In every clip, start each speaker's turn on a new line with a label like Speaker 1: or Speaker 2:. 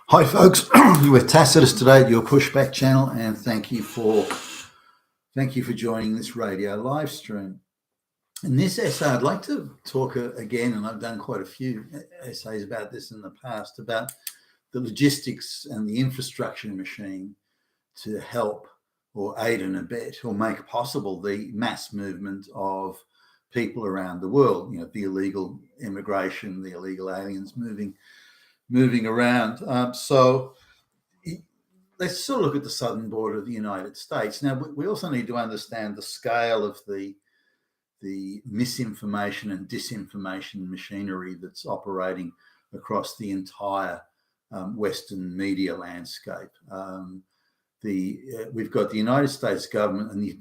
Speaker 1: Hi, folks. You're with Tacitus today at your Pushback channel, and thank you for joining this radio live stream. In this essay, I'd like to talk again, and I've done quite a few essays about this in the past, about the logistics and the infrastructure machine to help or aid and abet or make possible the mass movement of people around the world. You know, the illegal immigration, the illegal aliens moving around. So let's sort of look at the southern border of the United States. Now, we also need to understand the scale of the misinformation and disinformation machinery that's operating across the entire Western media landscape. We've got the United States government and the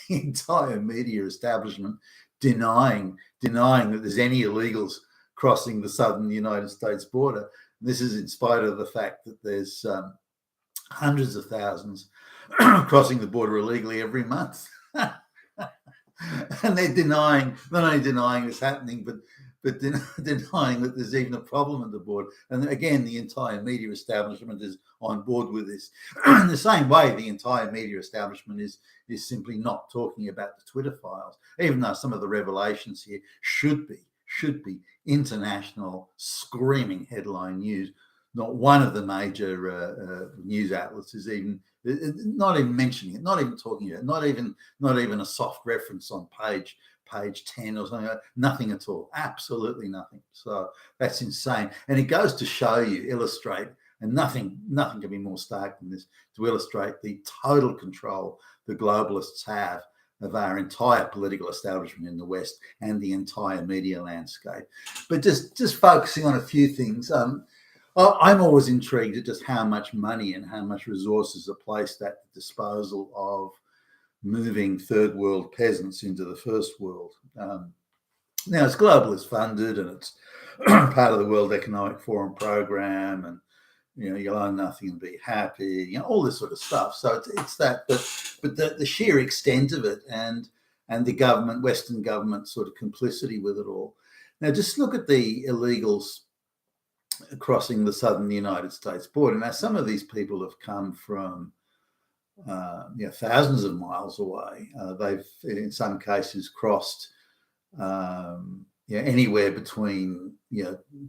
Speaker 1: entire media establishment denying that there's any illegals crossing the southern United States border. This is in spite of the fact that there's hundreds of thousands crossing the border illegally every month. And they're not only denying it's happening, but denying that there's even a problem at the border. And again, the entire media establishment is on board with this. In the same way, the entire media establishment is simply not talking about the Twitter files, even though some of the revelations here should be international screaming headline news. Not one of the major news outlets is not even mentioning it, not even talking about it, not even a soft reference on page 10 or something. Nothing at all, absolutely nothing. So that's insane, and it goes to show you, illustrate, and nothing can be more stark than this, to illustrate the total control the globalists have of our entire political establishment in the West and the entire media landscape. But just focusing on a few things. I'm always intrigued at just how much money and how much resources are placed at the disposal of moving third world peasants into the first world. Now, it's globalist funded, and it's part of the World Economic Forum program, and you'll own nothing and be happy, all this sort of stuff. So it's that, but the sheer extent of it and the Western government sort of complicity with it all. Now, just look at the illegals crossing the southern United States border. Now, some of these people have come from thousands of miles away. They've, in some cases, crossed anywhere between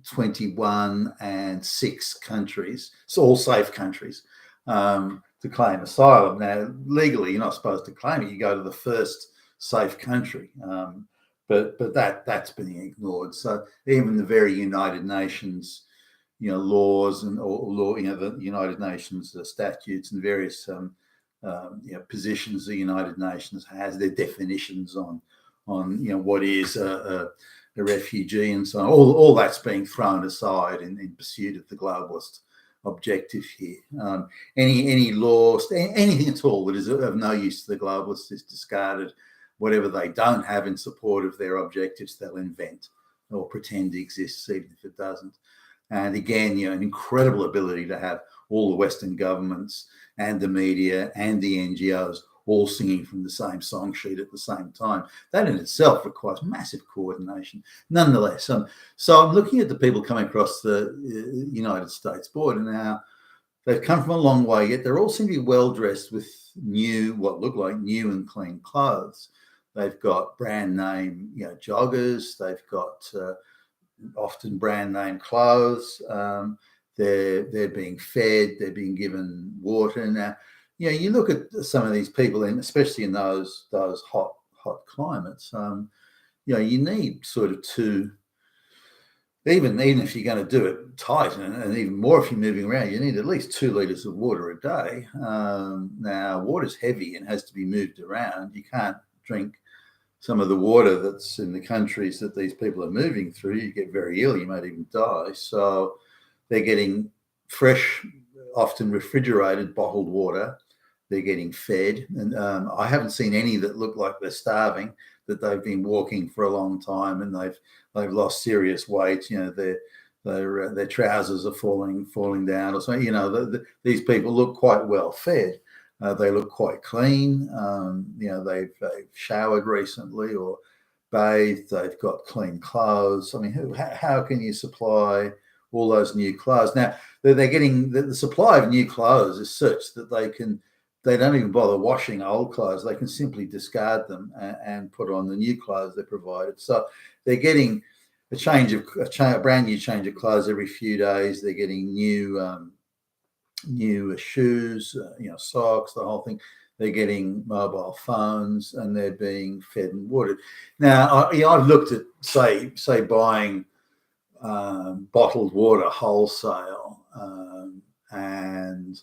Speaker 1: 21 and 6 countries, so all safe countries, to claim asylum. Now, legally, you're not supposed to claim it. You go to the first safe country, but that's been ignored. So even the very United Nations laws and the United Nations statutes and various positions the United Nations has, their definitions on what is a refugee and so on. All that's being thrown aside in pursuit of the globalist objective here. Any laws, anything at all that is of no use to the globalists is discarded. Whatever they don't have in support of their objectives, they'll invent or pretend exists, even if it doesn't. And again, an incredible ability to have all the Western governments and the media and the NGOs all singing from the same song sheet at the same time. That in itself requires massive coordination. Nonetheless, so I'm looking at the people coming across the United States border now. They've come from a long way, yet they're all seem to be well dressed with what look like new and clean clothes. They've got brand name, joggers. They've got often brand name clothes. They're being fed. They're being given water. Now, you look at some of these people, and especially in those hot climates, you need sort of two. Even if you're going to do it tight, and even more if you're moving around, you need at least 2 liters of water a day. Now, water's heavy and has to be moved around. You can't drink some of the water that's in the countries that these people are moving through. You get very ill, you might even die. So they're getting fresh, often refrigerated, bottled water. They're getting fed. And I haven't seen any that look like they're starving, that they've been walking for a long time and they've lost serious weight. Their trousers are falling down or something. These people look quite well fed. They look quite clean. They've showered recently or bathed. They've got clean clothes. I mean, how can you supply all those new clothes. Now they're getting the supply of new clothes is such that they don't even bother washing old clothes. They can simply discard them and put on the new clothes they're provided. So they're getting a brand new change of clothes every few days. They're getting new shoes, socks, the whole thing. They're getting mobile phones, and they're being fed and watered. Now, I've looked at say buying bottled water wholesale, and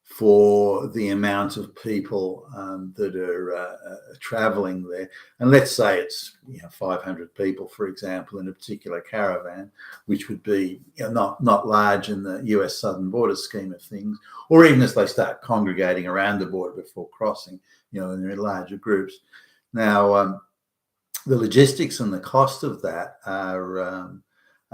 Speaker 1: for the amount of people that are traveling there, and let's say it's 500 people, for example, in a particular caravan, which would be not large in the US southern border scheme of things, or even as they start congregating around the border before crossing, and they're in larger groups. Now, the logistics and the cost of that are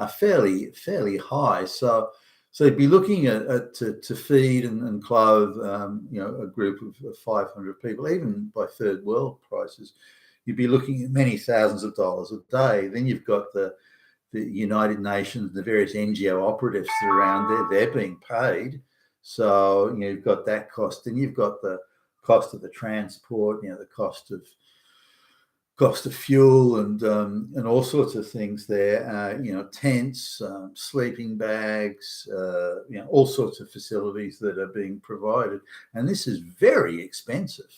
Speaker 1: fairly high. So you'd be looking at to feed and clothe, a group of 500 people, even by third world prices, you'd be looking at many thousands of dollars a day. Then you've got the United Nations, the various NGO operatives that are around there, they're being paid. So, you've got that cost, and you've got the cost of the transport, the cost of fuel and all sorts of things there, tents, sleeping bags, all sorts of facilities that are being provided. And this is very expensive.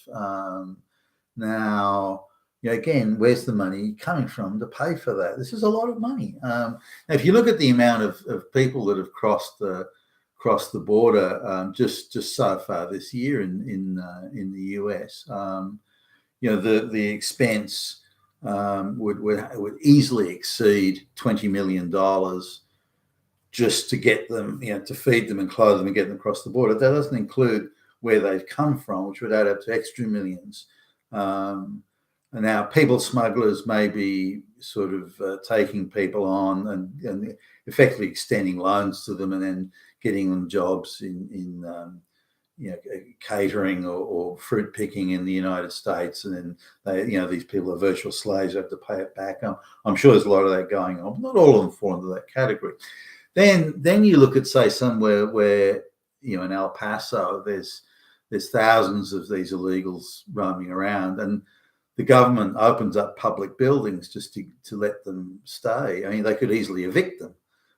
Speaker 1: Now, again, where's the money coming from to pay for that? This is a lot of money. Now, if you look at the amount of people that have crossed the border just so far this year in the US, the expense would easily exceed $20 million just to get them, to feed them and clothe them and get them across the border. That doesn't include where they've come from, which would add up to extra millions. And now people smugglers may be sort of taking people on and effectively extending loans to them and then getting them jobs in catering or fruit picking in the United States, and then these people are virtual slaves, have to pay it back. I'm sure there's a lot of that going on, but not all of them fall into that category. Then you look at, say, somewhere where in El Paso there's thousands of these illegals roaming around, and the government opens up public buildings just to let them stay. I mean, they could easily evict them,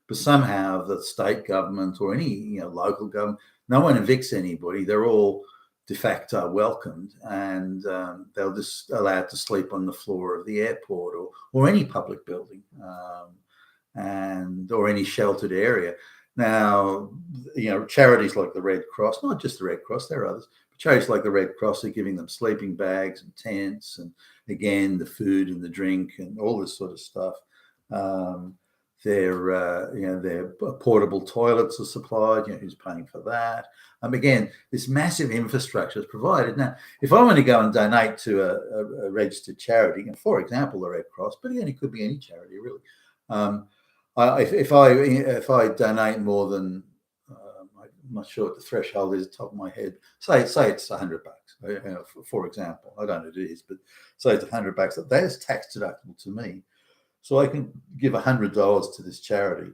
Speaker 1: but somehow the state government or any local government, no one evicts anybody. They're all de facto welcomed, and they'll just allowed to sleep on the floor of the airport or any public building, or any sheltered area. Now, charities like the Red Cross, not just the Red Cross, there are others, but charities like the Red Cross are giving them sleeping bags and tents, and again the food and the drink and all this sort of stuff. Their portable toilets are supplied. Who's paying for that? Again, this massive infrastructure is provided. Now, if I want to go and donate to a registered charity, and for example, the Red Cross, but again, it could be any charity really. If I donate more than, I'm not sure what the threshold is at the top of my head. Say it's $100, for example. I don't know what it is, but say it's $100. That is tax deductible to me. So I can give $100 to this charity,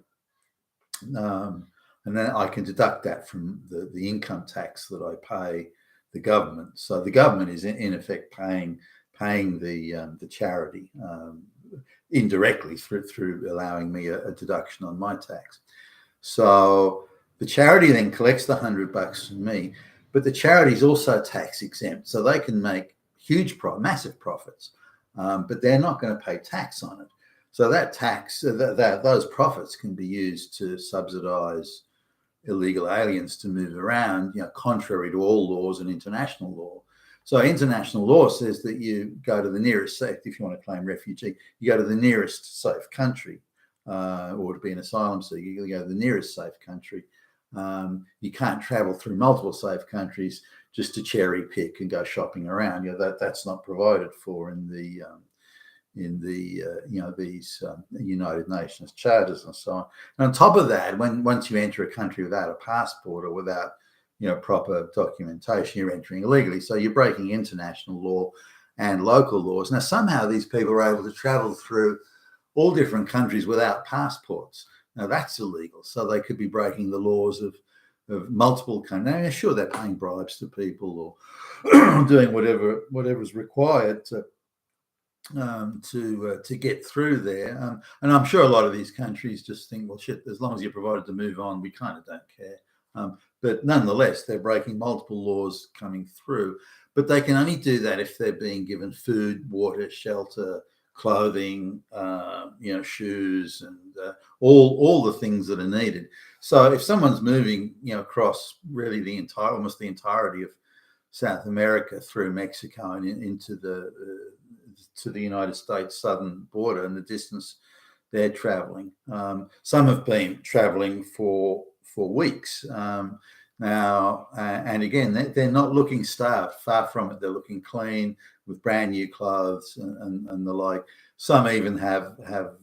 Speaker 1: and then I can deduct that from the income tax that I pay the government. So the government is in effect paying the charity indirectly through allowing me a deduction on my tax. So the charity then collects the $100 from me, but the charity is also tax exempt, so they can make massive profits, but they're not going to pay tax on it. So that tax, those profits can be used to subsidize illegal aliens to move around, contrary to all laws and international law. So international law says that you go to the nearest safe, if you want to claim refugee, you go to the nearest safe country, or to be an asylum seeker, you go to the nearest safe country. You can't travel through multiple safe countries just to cherry pick and go shopping around. That's not provided for in the these United Nations charters and so on. And on top of that, once you enter a country without a passport or without proper documentation, you're entering illegally. So you're breaking international law and local laws. Now somehow these people are able to travel through all different countries without passports. Now that's illegal. So they could be breaking the laws of multiple countries. Now, sure, they're paying bribes to people or doing whatever is required to get through there. And I'm sure a lot of these countries just think, well, shit, as long as you're provided to move on, we kind of don't care. But nonetheless, they're breaking multiple laws coming through. But they can only do that if they're being given food, water, shelter, clothing, shoes, and all the things that are needed. So if someone's moving, across really almost the entirety of South America through Mexico and into to the United States southern border and the distance they're traveling. Some have been traveling for weeks now, and again, they're not looking starved. Far from it. They're looking clean with brand new clothes and the like. Some even have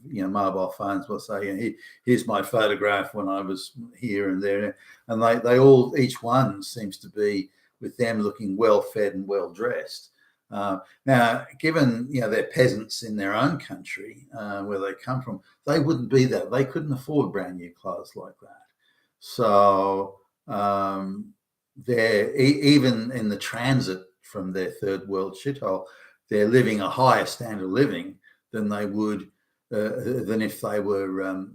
Speaker 1: mobile phones. Will say, here's my photograph when I was here and there, and they all, each one seems to be with them looking well fed and well dressed. Now, given they're peasants in their own country where they come from, they wouldn't be that. They couldn't afford brand new clothes like that. So they're even in the transit from their third world shithole, they're living a higher standard of living than they would than if they were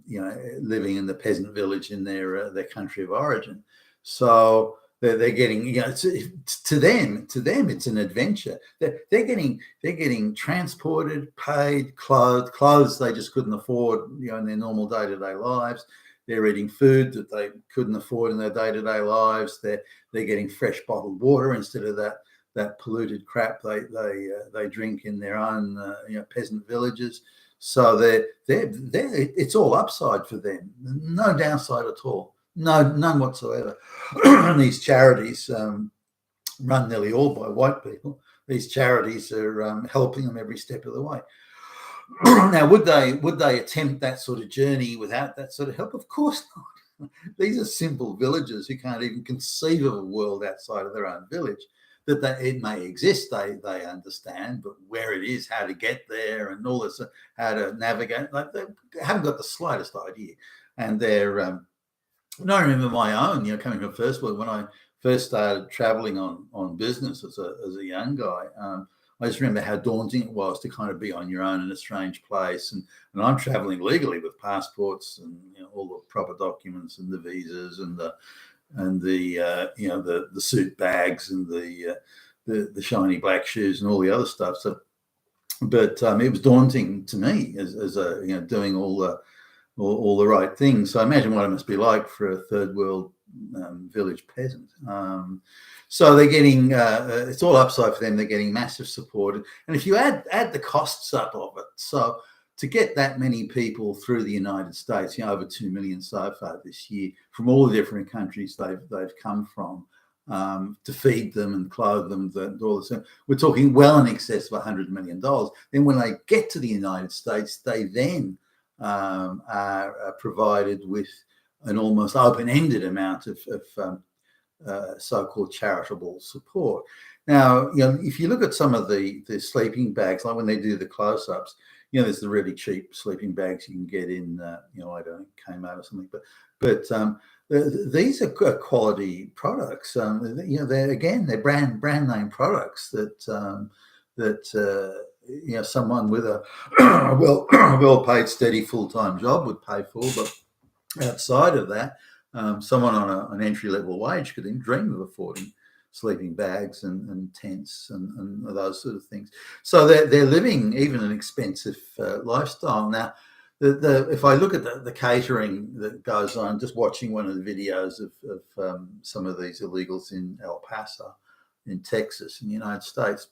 Speaker 1: living in the peasant village in their country of origin. So they're getting, to them it's an adventure. They're getting transported, paid, clothes they just couldn't afford, in their normal day-to-day lives. They're eating food that they couldn't afford in their day-to-day lives. They're getting fresh bottled water instead of that polluted crap they drink in their own peasant villages. So they're it's all upside for them, no downside at all. No, none whatsoever. These charities, run nearly all by white people, these charities are helping them every step of the way. Now, would they attempt that sort of journey without that sort of help? Of course not. These are simple villagers who can't even conceive of a world outside of their own village. That it may exist, they understand, but where it is, how to get there, and all this, how to navigate, they haven't got the slightest idea. And they're and I remember my own, coming from first world, when I first started traveling on business as a young guy. I just remember how daunting it was to kind of be on your own in a strange place, and I'm traveling legally with passports and all the proper documents and the visas and the suit bags and the shiny black shoes and all the other stuff. So, but it was daunting to me as a doing all the right things. So imagine what it must be like for a third world village peasant. So they're getting it's all upside for them. They're getting massive support, and if you add the costs up of it, so to get that many people through the United States, over 2 million so far this year, from all the different countries they've come from, to feed them and clothe them, and all this, we're talking well in excess of $100 million. Then when they get to the United States, they then are provided with an almost open-ended amount of so-called charitable support. Now, if you look at some of the sleeping bags, like when they do the close-ups, there's the really cheap sleeping bags you can get in, I don't know, Kmart or something. But these are quality products. They're brand name products that someone with a well-paid, steady, full-time job would pay for. But outside of that, someone on an entry-level wage could even dream of affording sleeping bags and tents and those sort of things. So they're living even an expensive lifestyle. Now, if I look at the catering that goes on, just watching one of the videos of some of these illegals in El Paso, in Texas, in the United States,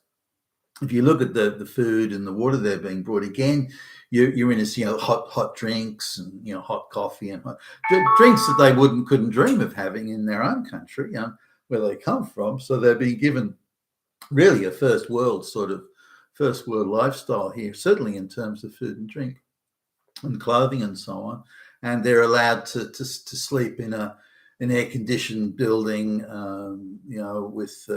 Speaker 1: if you look at the food and the water they're being brought, again, you're in this, hot drinks and hot coffee and drinks that they couldn't dream of having in their own country, where they come from. So they're being given really a first world lifestyle here, certainly in terms of food and drink and clothing and so on. And they're allowed to sleep in an air conditioned building, with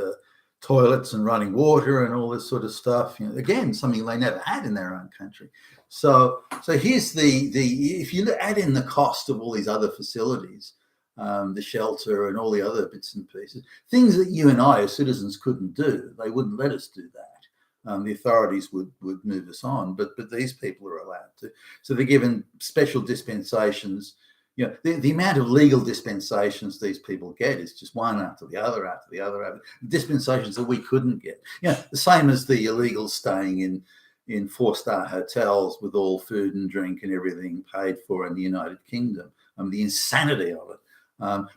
Speaker 1: toilets and running water and all this sort of stuff. Again, something they never had in their own country. So here's the if you add in the cost of all these other facilities, the shelter and all the other bits and pieces, things that you and I as citizens couldn't do. They wouldn't let us do that. The authorities would move us on, but these people are allowed to. So they're given special dispensations. The amount of legal dispensations these people get is just one after the other, after the other, dispensations that we couldn't get. The same as the illegals staying in 4-star hotels with all food and drink and everything paid for in the United Kingdom. The insanity of it.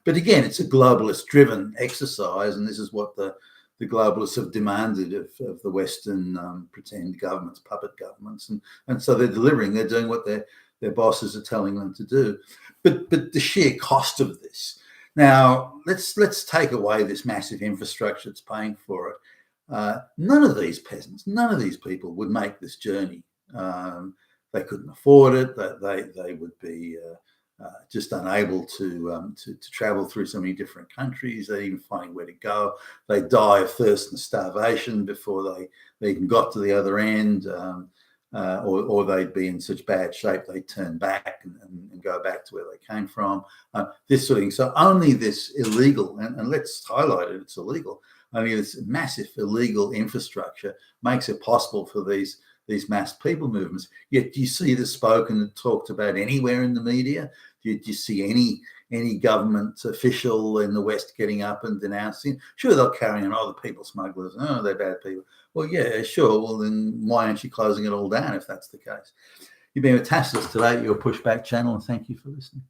Speaker 1: But again, it's a globalist-driven exercise, and this is what the globalists have demanded of the Western pretend governments, puppet governments, and so they're delivering. They're doing what their bosses are telling them to do. But the sheer cost of this. Now, let's take away this massive infrastructure that's paying for it. None of these peasants, none of these people would make this journey. They couldn't afford it. They would be just unable to travel through so many different countries. They're even finding where to go. They die of thirst and starvation before they even got to the other end. Or they'd be in such bad shape they turn back and go back to where they came from. This sort of thing. So only this illegal, and let's highlight it, it's illegal. Only this massive illegal infrastructure makes it possible for these mass people movements. Yet do you see this spoken and talked about anywhere in the media? Do you see any government official in the West getting up and denouncing? Sure, they'll carry on, the people smugglers, they're bad people. Well, yeah, sure. Well, then why aren't you closing it all down if that's the case? You've been with Tacitus today at your Pushback channel, and thank you for listening.